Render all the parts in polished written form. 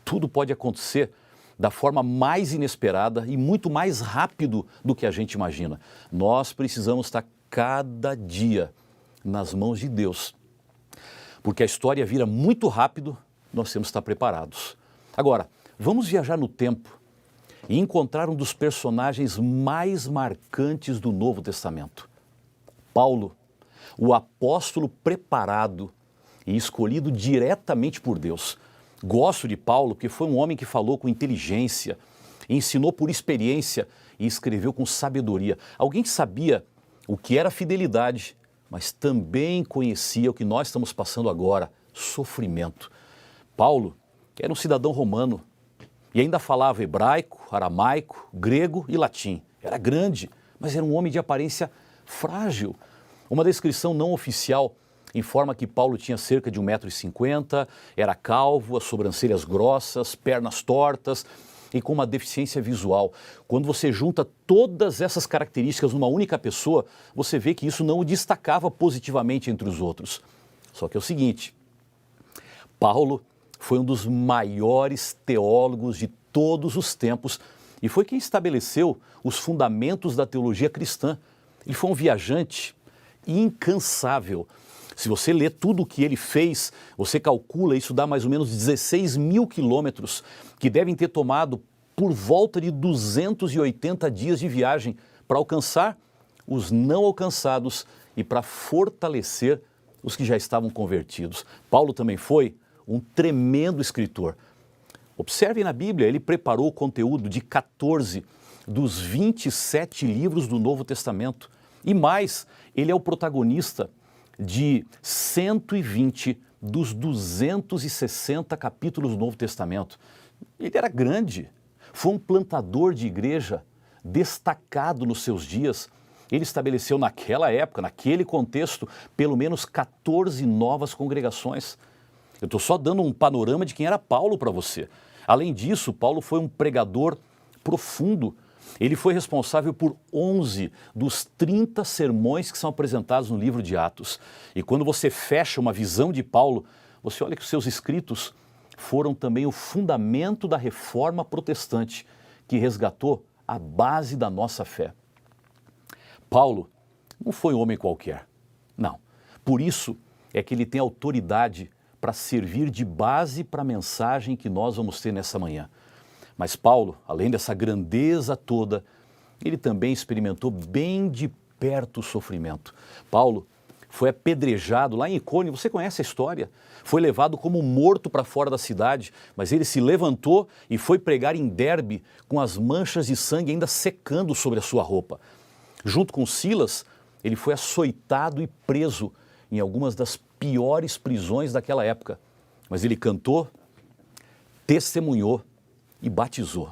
Tudo pode acontecer da forma mais inesperada e muito mais rápido do que a gente imagina. Nós precisamos estar cada dia nas mãos de Deus, porque a história vira muito rápido, nós temos que estar preparados. Agora, vamos viajar no tempo e encontrar um dos personagens mais marcantes do Novo Testamento. Paulo, o apóstolo preparado e escolhido diretamente por Deus. Gosto de Paulo porque foi um homem que falou com inteligência, ensinou por experiência e escreveu com sabedoria. Alguém que sabia o que era fidelidade, mas também conhecia o que nós estamos passando agora, sofrimento. Paulo era um cidadão romano e ainda falava hebraico, aramaico, grego e latim. Era grande, mas era um homem de aparência frágil. Uma descrição não oficial informa que Paulo tinha cerca de 1,50 m, era calvo, as sobrancelhas grossas, pernas tortas e com uma deficiência visual. Quando você junta todas essas características numa única pessoa, você vê que isso não o destacava positivamente entre os outros. Só que é o seguinte, Paulo foi um dos maiores teólogos de todos os tempos e foi quem estabeleceu os fundamentos da teologia cristã. Ele foi um viajante incansável. Se você lê tudo o que ele fez, você calcula, isso dá mais ou menos 16 mil quilômetros, que devem ter tomado por volta de 280 dias de viagem para alcançar os não alcançados e para fortalecer os que já estavam convertidos. Paulo também foi um tremendo escritor. Observem na Bíblia, ele preparou o conteúdo de 14 dos 27 livros do Novo Testamento. E mais, ele é o protagonista de 120 dos 260 capítulos do Novo Testamento. Ele era grande, foi um plantador de igreja destacado nos seus dias. Ele estabeleceu naquela época, naquele contexto, pelo menos 14 novas congregações. Eu estou só dando um panorama de quem era Paulo para você. Além disso, Paulo foi um pregador profundo. Ele foi responsável por 11 dos 30 sermões que são apresentados no livro de Atos. E quando você fecha uma visão de Paulo, você olha que os seus escritos foram também o fundamento da reforma protestante, que resgatou a base da nossa fé. Paulo não foi um homem qualquer, não. Por isso é que ele tem autoridade para servir de base para a mensagem que nós vamos ter nessa manhã. Mas Paulo, além dessa grandeza toda, ele também experimentou bem de perto o sofrimento. Paulo foi apedrejado lá em Icônio, você conhece a história, foi levado como morto para fora da cidade, mas ele se levantou e foi pregar em Derbe com as manchas de sangue ainda secando sobre a sua roupa. Junto com Silas, ele foi açoitado e preso em algumas das piores prisões daquela época. Mas ele cantou, testemunhou e batizou.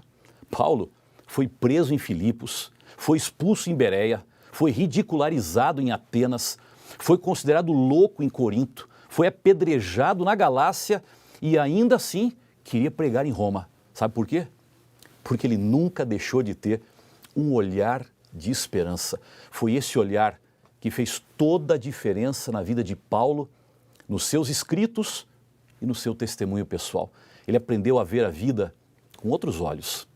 Paulo foi preso em Filipos, foi expulso em Bereia, foi ridicularizado em Atenas, foi considerado louco em Corinto, foi apedrejado na Galácia e ainda assim queria pregar em Roma. Sabe por quê? Porque ele nunca deixou de ter um olhar de esperança. Foi esse olhar que fez toda a diferença na vida de Paulo, nos seus escritos e no seu testemunho pessoal. Ele aprendeu a ver a vida com outros olhos.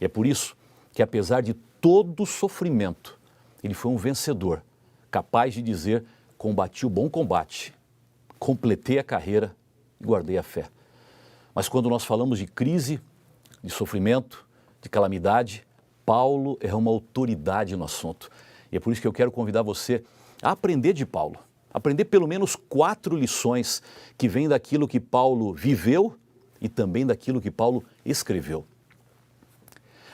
E é por isso que, apesar de todo o sofrimento, ele foi um vencedor, capaz de dizer: combati o bom combate, completei a carreira e guardei a fé. Mas quando nós falamos de crise, de sofrimento, de calamidade, Paulo é uma autoridade no assunto. E é por isso que eu quero convidar você a aprender de Paulo, aprender pelo menos 4 lições que vêm daquilo que Paulo viveu e também daquilo que Paulo escreveu.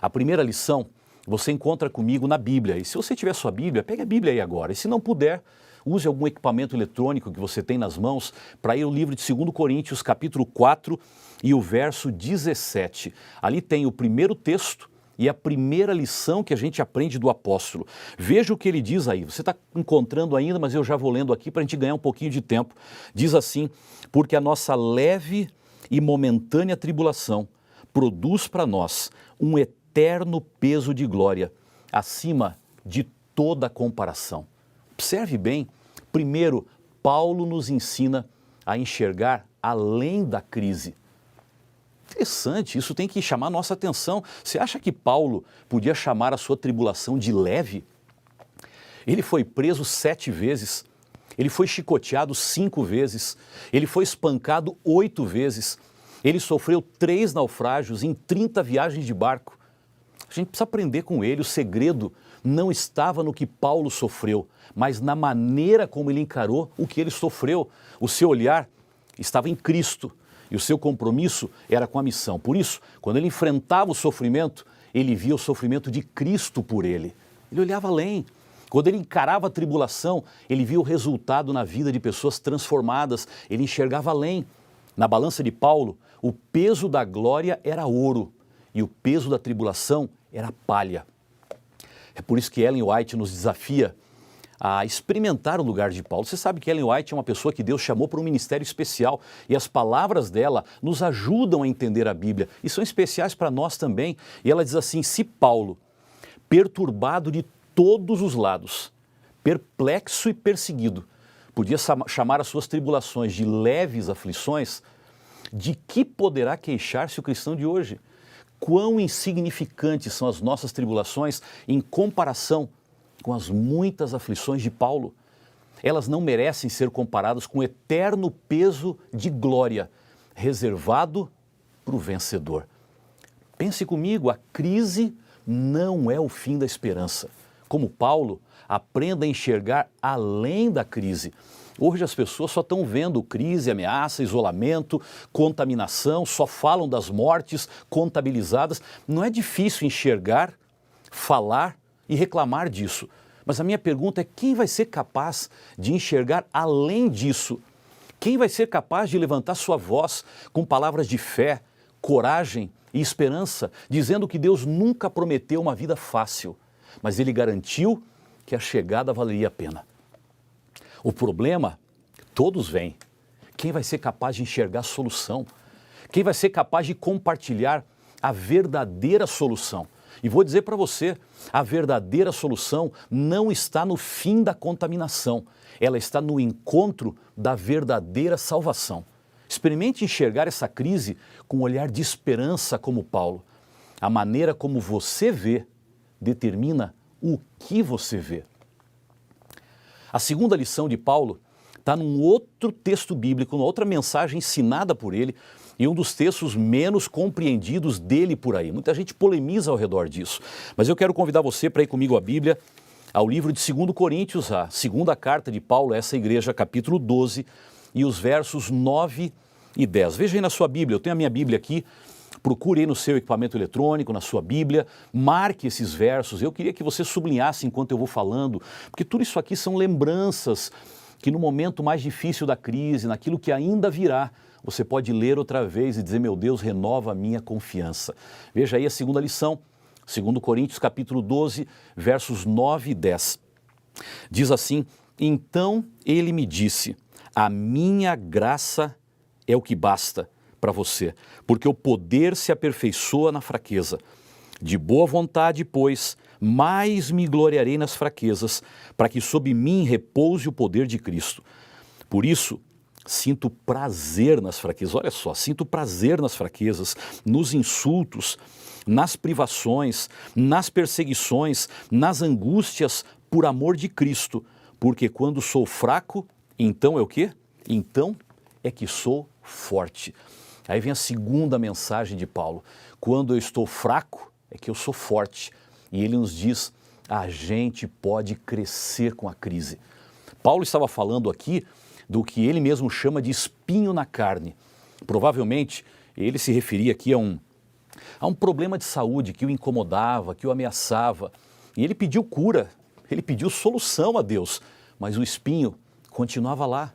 A primeira lição você encontra comigo na Bíblia. E se você tiver sua Bíblia, pegue a Bíblia aí agora. E se não puder, use algum equipamento eletrônico que você tem nas mãos para ir ao livro de 2 Coríntios, capítulo 4 e o verso 17. Ali tem o primeiro texto e a primeira lição que a gente aprende do apóstolo. Veja o que ele diz aí. Você está encontrando ainda, mas eu já vou lendo aqui para a gente ganhar um pouquinho de tempo. Diz assim: porque a nossa leve e momentânea tribulação produz para nós um eterno peso de glória, acima de toda comparação. Observe bem, primeiro, Paulo nos ensina a enxergar além da crise. interessante, isso tem que chamar nossa atenção. Você acha que Paulo podia chamar a sua tribulação de leve? Ele foi preso 7 vezes, ele foi chicoteado 5 vezes, ele foi espancado 8 vezes, ele sofreu 3 naufrágios em 30 viagens de barco. A gente precisa aprender com ele, o segredo não estava no que Paulo sofreu, mas na maneira como ele encarou o que ele sofreu. O seu olhar estava em Cristo e o seu compromisso era com a missão. Por isso, quando ele enfrentava o sofrimento, ele via o sofrimento de Cristo por ele. Ele olhava além. Quando ele encarava a tribulação, ele via o resultado na vida de pessoas transformadas. Ele enxergava além. Na balança de Paulo, o peso da glória era ouro e o peso da tribulação era palha. É por isso que Ellen White nos desafia a experimentar o lugar de Paulo. Você sabe que Ellen White é uma pessoa que Deus chamou para um ministério especial e as palavras dela nos ajudam a entender a Bíblia e são especiais para nós também. E ela diz assim, se Paulo, perturbado de todos os lados, perplexo e perseguido, podia chamar as suas tribulações de leves aflições, de que poderá queixar-se o cristão de hoje? Quão insignificantes são as nossas tribulações em comparação com as muitas aflições de Paulo. Elas não merecem ser comparadas com o eterno peso de glória reservado para o vencedor. Pense comigo, a crise não é o fim da esperança. Como Paulo, aprenda a enxergar além da crise. Hoje as pessoas só estão vendo crise, ameaça, isolamento, contaminação, só falam das mortes contabilizadas. Não é difícil enxergar, falar e reclamar disso. Mas a minha pergunta é quem vai ser capaz de enxergar além disso? Quem vai ser capaz de levantar sua voz com palavras de fé, coragem e esperança, dizendo que Deus nunca prometeu uma vida fácil, mas Ele garantiu que a chegada valeria a pena? O problema, todos vêm. Quem vai ser capaz de enxergar a solução? Quem vai ser capaz de compartilhar a verdadeira solução? E vou dizer para você, a verdadeira solução não está no fim da contaminação, ela está no encontro da verdadeira salvação. Experimente enxergar essa crise com um olhar de esperança como Paulo. A maneira como você vê determina o que você vê. A segunda lição de Paulo está num outro texto bíblico, numa outra mensagem ensinada por ele e um dos textos menos compreendidos dele por aí. Muita gente polemiza ao redor disso. Mas eu quero convidar você para ir comigo à Bíblia, ao livro de 2 Coríntios, a segunda carta de Paulo a essa igreja, capítulo 12, e os versos 9 e 10. Veja aí na sua Bíblia, eu tenho a minha Bíblia aqui. Procure aí no seu equipamento eletrônico, na sua Bíblia, marque esses versos. Eu queria que você sublinhasse enquanto eu vou falando, porque tudo isso aqui são lembranças que no momento mais difícil da crise, naquilo que ainda virá, você pode ler outra vez e dizer, meu Deus, renova a minha confiança. Veja aí a segunda lição, 2 Coríntios capítulo 12, versos 9 e 10. Diz assim, então ele me disse, a minha graça é o que basta para você, porque o poder se aperfeiçoa na fraqueza. De boa vontade, pois, mais me gloriarei nas fraquezas, para que sob mim repouse o poder de Cristo. Por isso, sinto prazer nas fraquezas. Olha só, sinto prazer nas fraquezas, nos insultos, nas privações, nas perseguições, nas angústias, por amor de Cristo. Porque quando sou fraco, então é o quê? Então é que sou forte. Aí vem a segunda mensagem de Paulo. Quando eu estou fraco, é que eu sou forte. E ele nos diz, a gente pode crescer com a crise. Paulo estava falando aqui do que ele mesmo chama de espinho na carne. Provavelmente, ele se referia aqui a um problema de saúde que o incomodava, que o ameaçava. E ele pediu cura, ele pediu solução a Deus, mas o espinho continuava lá.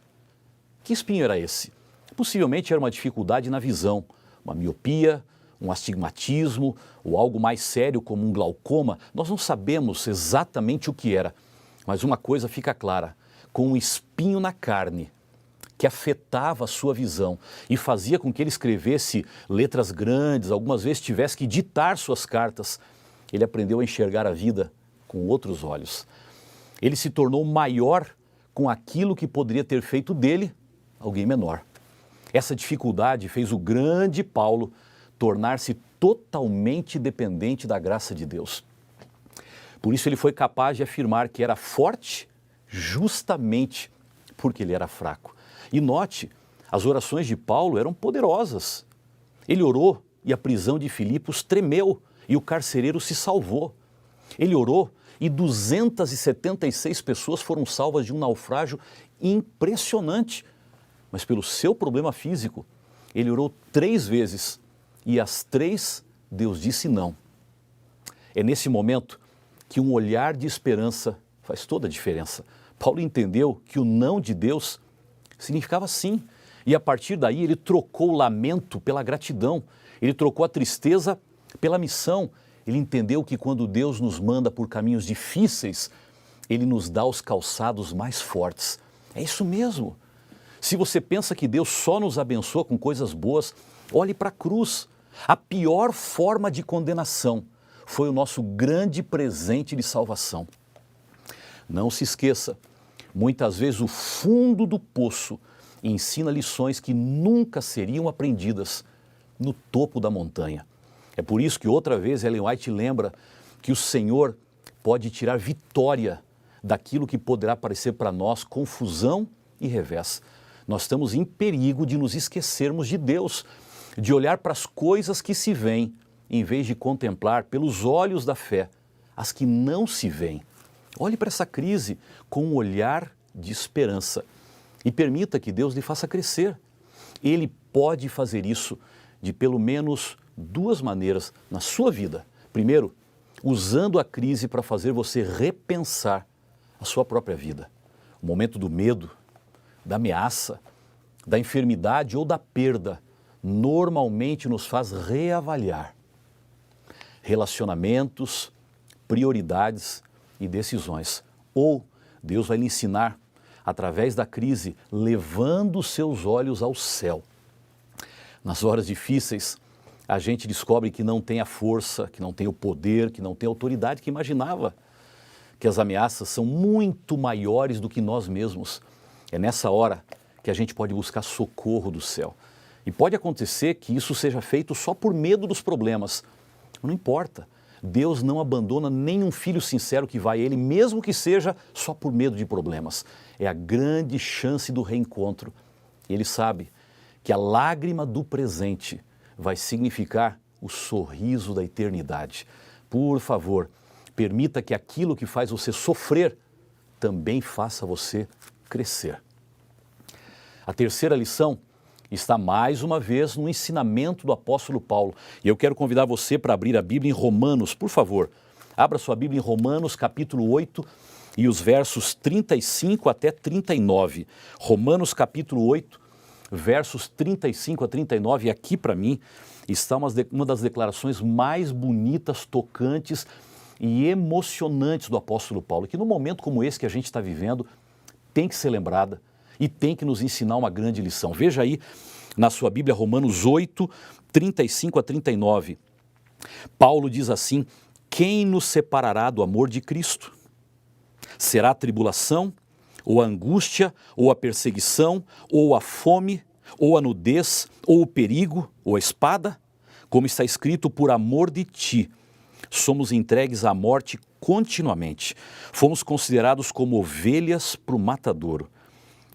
Que espinho era esse? Possivelmente era uma dificuldade na visão, uma miopia, um astigmatismo ou algo mais sério como um glaucoma. Nós não sabemos exatamente o que era, mas uma coisa fica clara, com um espinho na carne que afetava a sua visão e fazia com que ele escrevesse letras grandes, algumas vezes tivesse que ditar suas cartas, ele aprendeu a enxergar a vida com outros olhos. Ele se tornou maior com aquilo que poderia ter feito dele alguém menor. Essa dificuldade fez o grande Paulo tornar-se totalmente dependente da graça de Deus. Por isso ele foi capaz de afirmar que era forte justamente porque ele era fraco. E note, as orações de Paulo eram poderosas. Ele orou e a prisão de Filipos tremeu e o carcereiro se salvou. Ele orou e 276 pessoas foram salvas de um naufrágio impressionante. Mas pelo seu problema físico, ele orou 3 vezes e as 3 Deus disse não. É nesse momento que um olhar de esperança faz toda a diferença. Paulo entendeu que o não de Deus significava sim. E a partir daí ele trocou o lamento pela gratidão. Ele trocou a tristeza pela missão. Ele entendeu que quando Deus nos manda por caminhos difíceis, Ele nos dá os calçados mais fortes. É isso mesmo. Se você pensa que Deus só nos abençoa com coisas boas, olhe para a cruz. A pior forma de condenação foi o nosso grande presente de salvação. Não se esqueça, muitas vezes o fundo do poço ensina lições que nunca seriam aprendidas no topo da montanha. É por isso que outra vez Ellen White lembra que o Senhor pode tirar vitória daquilo que poderá parecer para nós confusão e revés. Nós estamos em perigo de nos esquecermos de Deus, de olhar para as coisas que se veem, em vez de contemplar pelos olhos da fé as que não se veem. Olhe para essa crise com um olhar de esperança e permita que Deus lhe faça crescer. Ele pode fazer isso de pelo menos 2 maneiras na sua vida. Primeiro, usando a crise para fazer você repensar a sua própria vida. O momento do medo, da ameaça, da enfermidade ou da perda normalmente nos faz reavaliar relacionamentos, prioridades e decisões. Ou Deus vai lhe ensinar através da crise, levando os seus olhos ao céu. Nas horas difíceis, a gente descobre que não tem a força, que não tem o poder, que não tem a autoridade que imaginava, que as ameaças são muito maiores do que nós mesmos. É nessa hora que a gente pode buscar socorro do céu. E pode acontecer que isso seja feito só por medo dos problemas. Não importa. Deus não abandona nenhum filho sincero que vai a Ele, mesmo que seja só por medo de problemas. É a grande chance do reencontro. Ele sabe que a lágrima do presente vai significar o sorriso da eternidade. Por favor, permita que aquilo que faz você sofrer também faça você crescer. A terceira lição está mais uma vez no ensinamento do apóstolo Paulo. E eu quero convidar você para abrir a Bíblia em Romanos, por favor. Abra sua Bíblia em Romanos, capítulo 8, e os versos 35 até 39. Romanos, capítulo 8, versos 35 a 39. E aqui, para mim, está uma das declarações mais bonitas, tocantes e emocionantes do apóstolo Paulo, que no momento como esse que a gente está vivendo, tem que ser lembrada e tem que nos ensinar uma grande lição. Veja aí na sua Bíblia, Romanos 8, 35 a 39. Paulo diz assim: quem nos separará do amor de Cristo? Será a tribulação, ou a angústia, ou a perseguição, ou a fome, ou a nudez, ou o perigo, ou a espada? Como está escrito, por amor de ti, somos entregues à morte continuamente. Fomos considerados como ovelhas para o matadouro.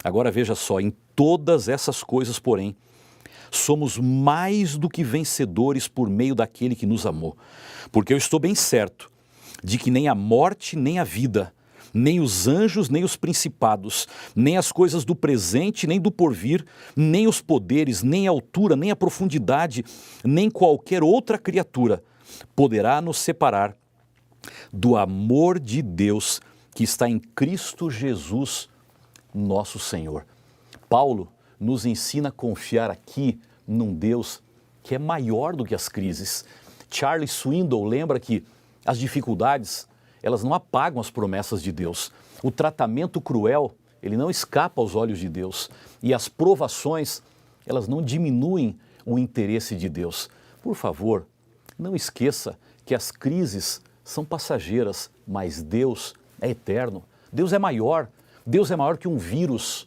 Agora veja só, em todas essas coisas, porém, somos mais do que vencedores por meio daquele que nos amou. Porque eu estou bem certo de que nem a morte, nem a vida, nem os anjos, nem os principados, nem as coisas do presente, nem do porvir, nem os poderes, nem a altura, nem a profundidade, nem qualquer outra criatura poderá nos separar do amor de Deus que está em Cristo Jesus, nosso Senhor. Paulo nos ensina a confiar aqui num Deus que é maior do que as crises. Charles Swindoll lembra que as dificuldades, elas não apagam as promessas de Deus. O tratamento cruel, ele não escapa aos olhos de Deus. E as provações, elas não diminuem o interesse de Deus. Por favor, não esqueça que as crises são passageiras, mas Deus é eterno. Deus é maior. Deus é maior que um vírus.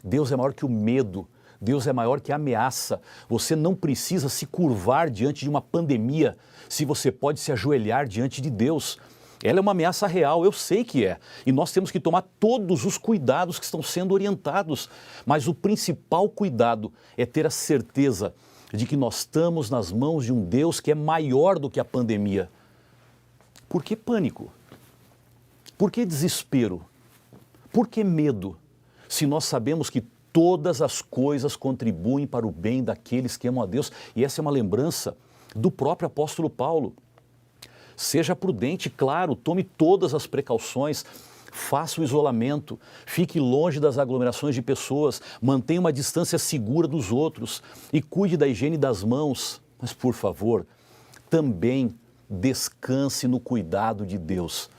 Deus é maior que o medo. Deus é maior que a ameaça. Você não precisa se curvar diante de uma pandemia, se você pode se ajoelhar diante de Deus. Ela é uma ameaça real, eu sei que é. E nós temos que tomar todos os cuidados que estão sendo orientados. Mas o principal cuidado é ter a certeza de que nós estamos nas mãos de um Deus que é maior do que a pandemia. Por que pânico? Por que desespero? Por que medo? Se nós sabemos que todas as coisas contribuem para o bem daqueles que amam a Deus. E essa é uma lembrança do próprio apóstolo Paulo. Seja prudente, claro, tome todas as precauções, faça o isolamento, fique longe das aglomerações de pessoas, mantenha uma distância segura dos outros e cuide da higiene das mãos. Mas, por favor, também descanse no cuidado de Deus.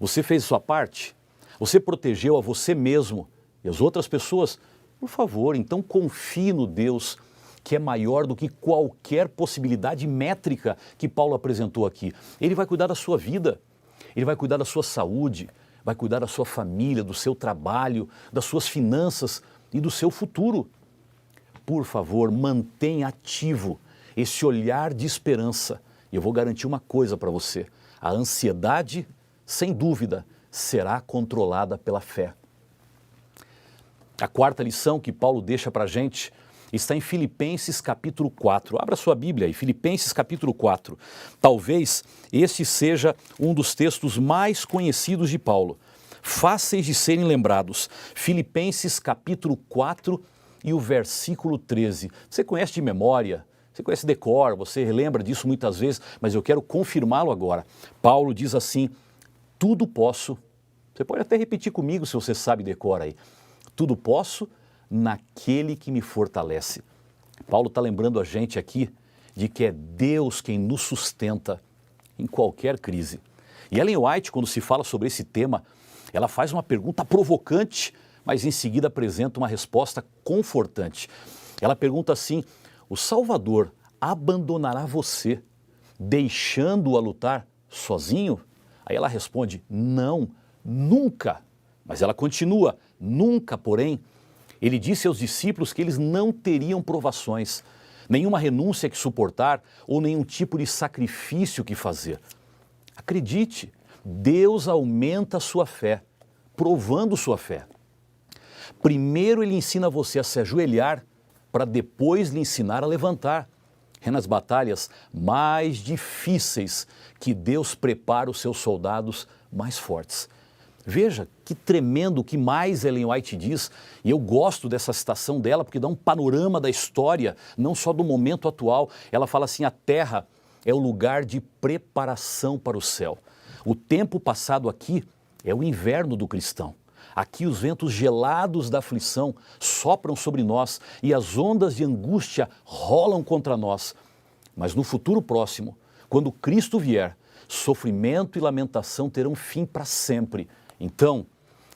Você fez a sua parte? Você protegeu a você mesmo e as outras pessoas? Por favor, então confie no Deus que é maior do que qualquer possibilidade métrica que Paulo apresentou aqui. Ele vai cuidar da sua vida, ele vai cuidar da sua saúde, vai cuidar da sua família, do seu trabalho, das suas finanças e do seu futuro. Por favor, mantenha ativo esse olhar de esperança. E eu vou garantir uma coisa para você: a ansiedade, sem dúvida, será controlada pela fé. A quarta lição que Paulo deixa para a gente está em Filipenses capítulo 4. Abra sua Bíblia aí, Filipenses capítulo 4. Talvez este seja um dos textos mais conhecidos de Paulo, fáceis de serem lembrados. Filipenses capítulo 4 e o versículo 13. Você conhece de memória, você conhece decor, você lembra disso muitas vezes, mas eu quero confirmá-lo agora. Paulo diz assim: tudo posso. Você pode até repetir comigo se você sabe decor aí. Tudo posso naquele que me fortalece. Paulo está lembrando a gente aqui de que é Deus quem nos sustenta em qualquer crise. E Ellen White, quando se fala sobre esse tema, ela faz uma pergunta provocante, mas em seguida apresenta uma resposta confortante. Ela pergunta assim: o Salvador abandonará você, deixando-o a lutar sozinho? Aí ela responde: não, nunca. Mas ela continua: nunca, porém, ele disse aos discípulos que eles não teriam provações, nenhuma renúncia que suportar ou nenhum tipo de sacrifício que fazer. Acredite, Deus aumenta a sua fé, provando sua fé. Primeiro ele ensina você a se ajoelhar, para depois lhe ensinar a levantar. É nas batalhas mais difíceis que Deus prepara os seus soldados mais fortes. Veja que tremendo o que mais Ellen White diz, e eu gosto dessa citação dela porque dá um panorama da história, não só do momento atual. Ela fala assim: a terra é o lugar de preparação para o céu. O tempo passado aqui é o inverno do cristão. Aqui os ventos gelados da aflição sopram sobre nós e as ondas de angústia rolam contra nós. Mas no futuro próximo, quando Cristo vier, sofrimento e lamentação terão fim para sempre. Então,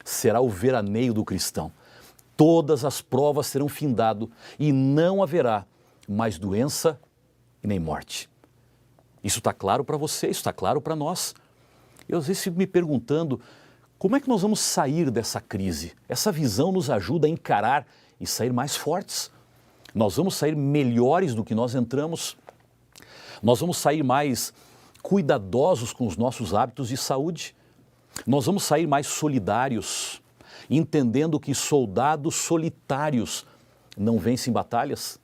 será o veraneio do cristão. Todas as provas terão findado e não haverá mais doença e nem morte. Isso está claro para você, isso está claro para nós. Eu às vezes fico me perguntando, como é que nós vamos sair dessa crise? Essa visão nos ajuda a encarar e sair mais fortes. Nós vamos sair melhores do que nós entramos. Nós vamos sair mais cuidadosos com os nossos hábitos de saúde. Nós vamos sair mais solidários, entendendo que soldados solitários não vencem batalhas.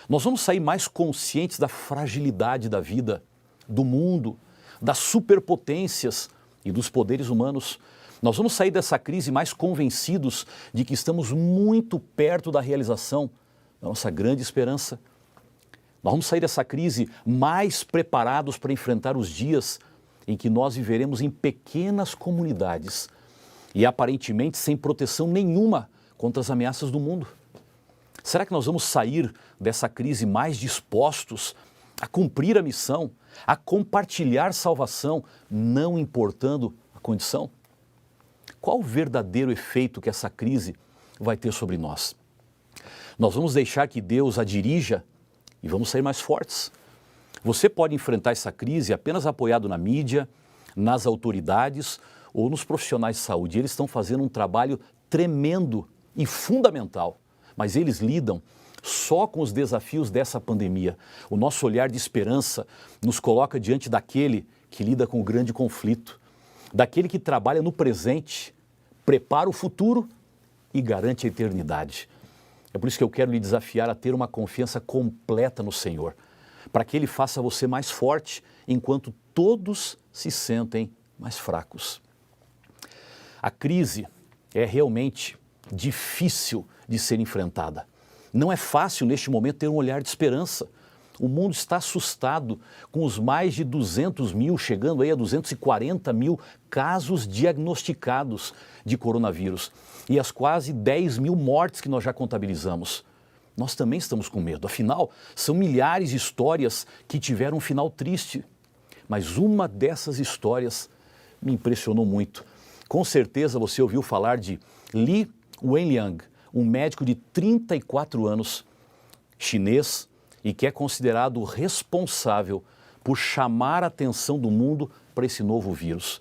Nós vamos sair mais conscientes da fragilidade da vida, do mundo, das superpotências e dos poderes humanos. Nós vamos sair dessa crise mais convencidos de que estamos muito perto da realização da nossa grande esperança. Nós vamos sair dessa crise mais preparados para enfrentar os dias em que nós viveremos em pequenas comunidades e aparentemente sem proteção nenhuma contra as ameaças do mundo. Será que nós vamos sair dessa crise mais dispostos a cumprir a missão, a compartilhar salvação, não importando a condição? Qual o verdadeiro efeito que essa crise vai ter sobre nós? Nós vamos deixar que Deus a dirija e vamos sair mais fortes. Você pode enfrentar essa crise apenas apoiado na mídia, nas autoridades ou nos profissionais de saúde. Eles estão fazendo um trabalho tremendo e fundamental, mas eles lidam só com os desafios dessa pandemia. O nosso olhar de esperança nos coloca diante daquele que lida com o grande conflito, daquele que trabalha no presente, prepara o futuro e garante a eternidade. É por isso que eu quero lhe desafiar a ter uma confiança completa no Senhor, para que Ele faça você mais forte, enquanto todos se sentem mais fracos. A crise é realmente difícil de ser enfrentada. Não é fácil neste momento ter um olhar de esperança. O mundo está assustado com os mais de 200 mil, chegando aí a 240 mil casos diagnosticados de coronavírus e as quase 10 mil mortes que nós já contabilizamos. Nós também estamos com medo, afinal, são milhares de histórias que tiveram um final triste. Mas uma dessas histórias me impressionou muito. Com certeza você ouviu falar de Li Wenliang, um médico de 34 anos, chinês, e que é considerado responsável por chamar a atenção do mundo para esse novo vírus.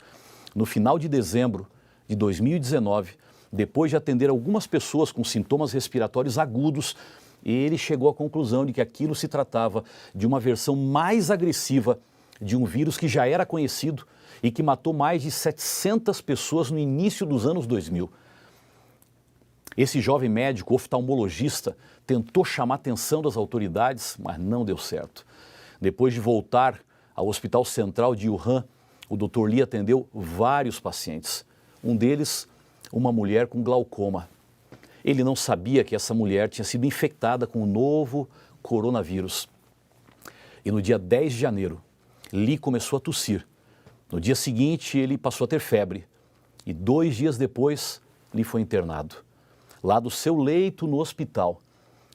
No final de dezembro de 2019, depois de atender algumas pessoas com sintomas respiratórios agudos, ele chegou à conclusão de que aquilo se tratava de uma versão mais agressiva de um vírus que já era conhecido e que matou mais de 700 pessoas no início dos anos 2000. Esse jovem médico oftalmologista tentou chamar a atenção das autoridades, mas não deu certo. Depois de voltar ao Hospital Central de Wuhan, o Dr. Li atendeu vários pacientes. Um deles, uma mulher com glaucoma. Ele não sabia que essa mulher tinha sido infectada com o novo coronavírus. E no dia 10 de janeiro, Li começou a tossir. No dia seguinte, ele passou a ter febre. E 2 dias depois, Li foi internado. Lá do seu leito no hospital,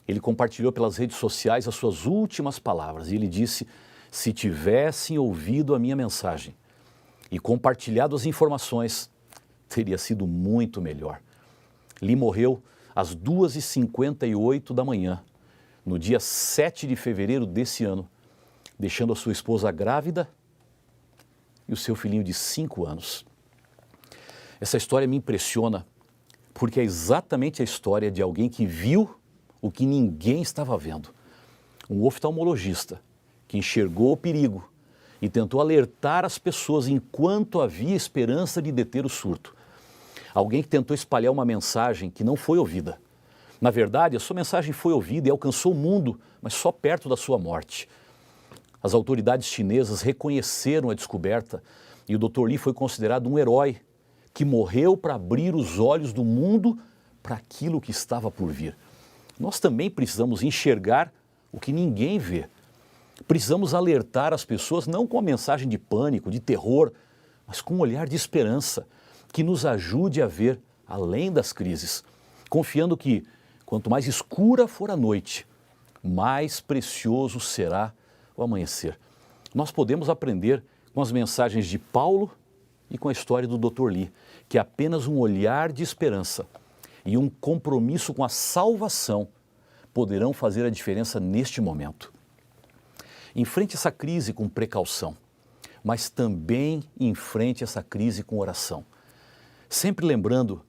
ele compartilhou pelas redes sociais as suas últimas palavras. E ele disse: se tivessem ouvido a minha mensagem e compartilhado as informações, teria sido muito melhor. Li morreu às 2h58 da manhã, no dia 7 de fevereiro desse ano, deixando a sua esposa grávida e o seu filhinho de 5 anos. Essa história me impressiona porque é exatamente a história de alguém que viu o que ninguém estava vendo. Um oftalmologista que enxergou o perigo e tentou alertar as pessoas enquanto havia esperança de deter o surto. Alguém que tentou espalhar uma mensagem que não foi ouvida. Na verdade, a sua mensagem foi ouvida e alcançou o mundo, mas só perto da sua morte. As autoridades chinesas reconheceram a descoberta e o Dr. Li foi considerado um herói que morreu para abrir os olhos do mundo para aquilo que estava por vir. Nós também precisamos enxergar o que ninguém vê. Precisamos alertar as pessoas não com a mensagem de pânico, de terror, mas com um olhar de esperança que nos ajude a ver além das crises, confiando que quanto mais escura for a noite, mais precioso será o amanhecer. Nós podemos aprender com as mensagens de Paulo e com a história do Dr. Li, que apenas um olhar de esperança e um compromisso com a salvação poderão fazer a diferença neste momento. Enfrente essa crise com precaução, mas também enfrente essa crise com oração. Sempre lembrando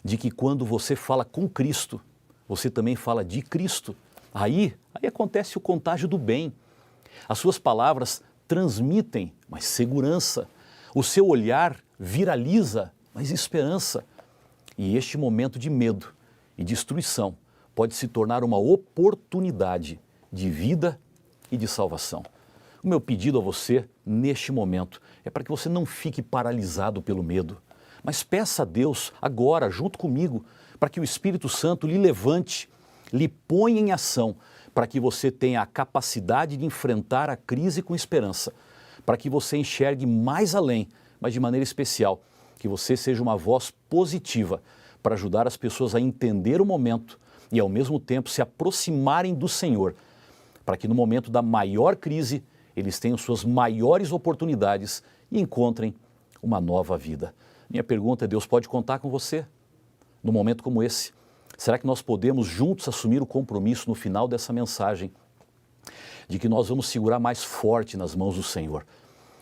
de que quando você fala com Cristo, você também fala de Cristo. Aí acontece o contágio do bem. As suas palavras transmitem mais segurança. O seu olhar viraliza mais esperança. E este momento de medo e destruição pode se tornar uma oportunidade de vida e de salvação. O meu pedido a você, neste momento, é para que você não fique paralisado pelo medo, mas peça a Deus agora, junto comigo, para que o Espírito Santo lhe levante, lhe ponha em ação, para que você tenha a capacidade de enfrentar a crise com esperança, para que você enxergue mais além, mas de maneira especial, que você seja uma voz positiva para ajudar as pessoas a entender o momento e, ao mesmo tempo, se aproximarem do Senhor, para que no momento da maior crise, eles tenham suas maiores oportunidades e encontrem uma nova vida. Minha pergunta é: Deus pode contar com você num momento como esse? Será que nós podemos juntos assumir o compromisso no final dessa mensagem de que nós vamos segurar mais forte nas mãos do Senhor?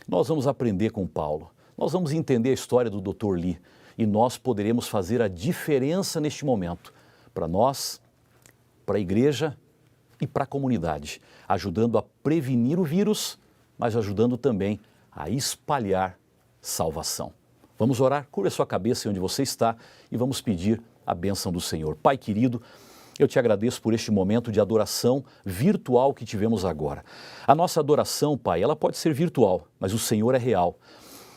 Nós vamos aprender com Paulo, nós vamos entender a história do Dr. Li e nós poderemos fazer a diferença neste momento para nós, para a igreja e para a comunidade, ajudando a prevenir o vírus, mas ajudando também a espalhar salvação. Vamos orar? Curva a sua cabeça onde você está e vamos pedir a bênção do Senhor. Pai querido, eu te agradeço por este momento de adoração virtual que tivemos agora. A nossa adoração, Pai, ela pode ser virtual, mas o Senhor é real.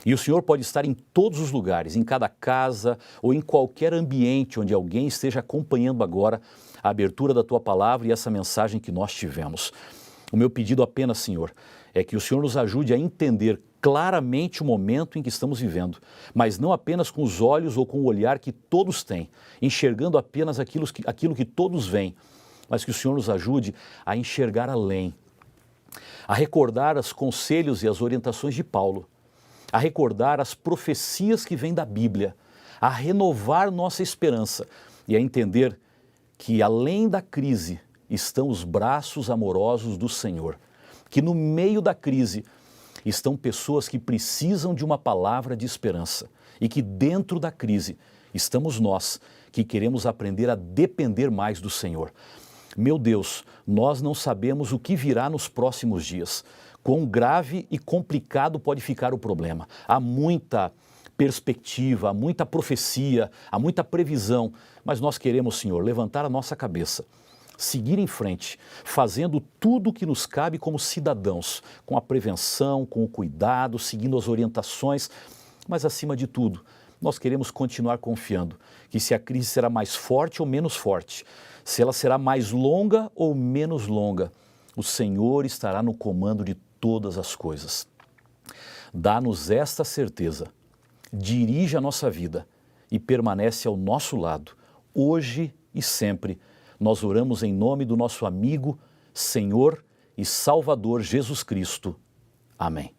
E o Senhor pode estar em todos os lugares, em cada casa ou em qualquer ambiente onde alguém esteja acompanhando agora a abertura da Tua palavra e essa mensagem que nós tivemos. O meu pedido apenas, Senhor, é que o Senhor nos ajude a entender claramente o momento em que estamos vivendo, mas não apenas com os olhos ou com o olhar que todos têm, enxergando apenas aquilo que todos veem, mas que o Senhor nos ajude a enxergar além, a recordar os conselhos e as orientações de Paulo, a recordar as profecias que vêm da Bíblia, a renovar nossa esperança e a entender que além da crise estão os braços amorosos do Senhor, que no meio da crise estão pessoas que precisam de uma palavra de esperança e que dentro da crise estamos nós que queremos aprender a depender mais do Senhor. Meu Deus, nós não sabemos o que virá nos próximos dias. Quão grave e complicado pode ficar o problema. Há muita perspectiva, há muita profecia, há muita previsão, mas nós queremos, Senhor, levantar a nossa cabeça, seguir em frente, fazendo tudo o que nos cabe como cidadãos, com a prevenção, com o cuidado, seguindo as orientações, mas acima de tudo, nós queremos continuar confiando que se a crise será mais forte ou menos forte, se ela será mais longa ou menos longa, o Senhor estará no comando de todas as coisas. Dá-nos esta certeza, dirige a nossa vida e permanece ao nosso lado, hoje e sempre. Nós oramos em nome do nosso amigo, Senhor e Salvador Jesus Cristo. Amém.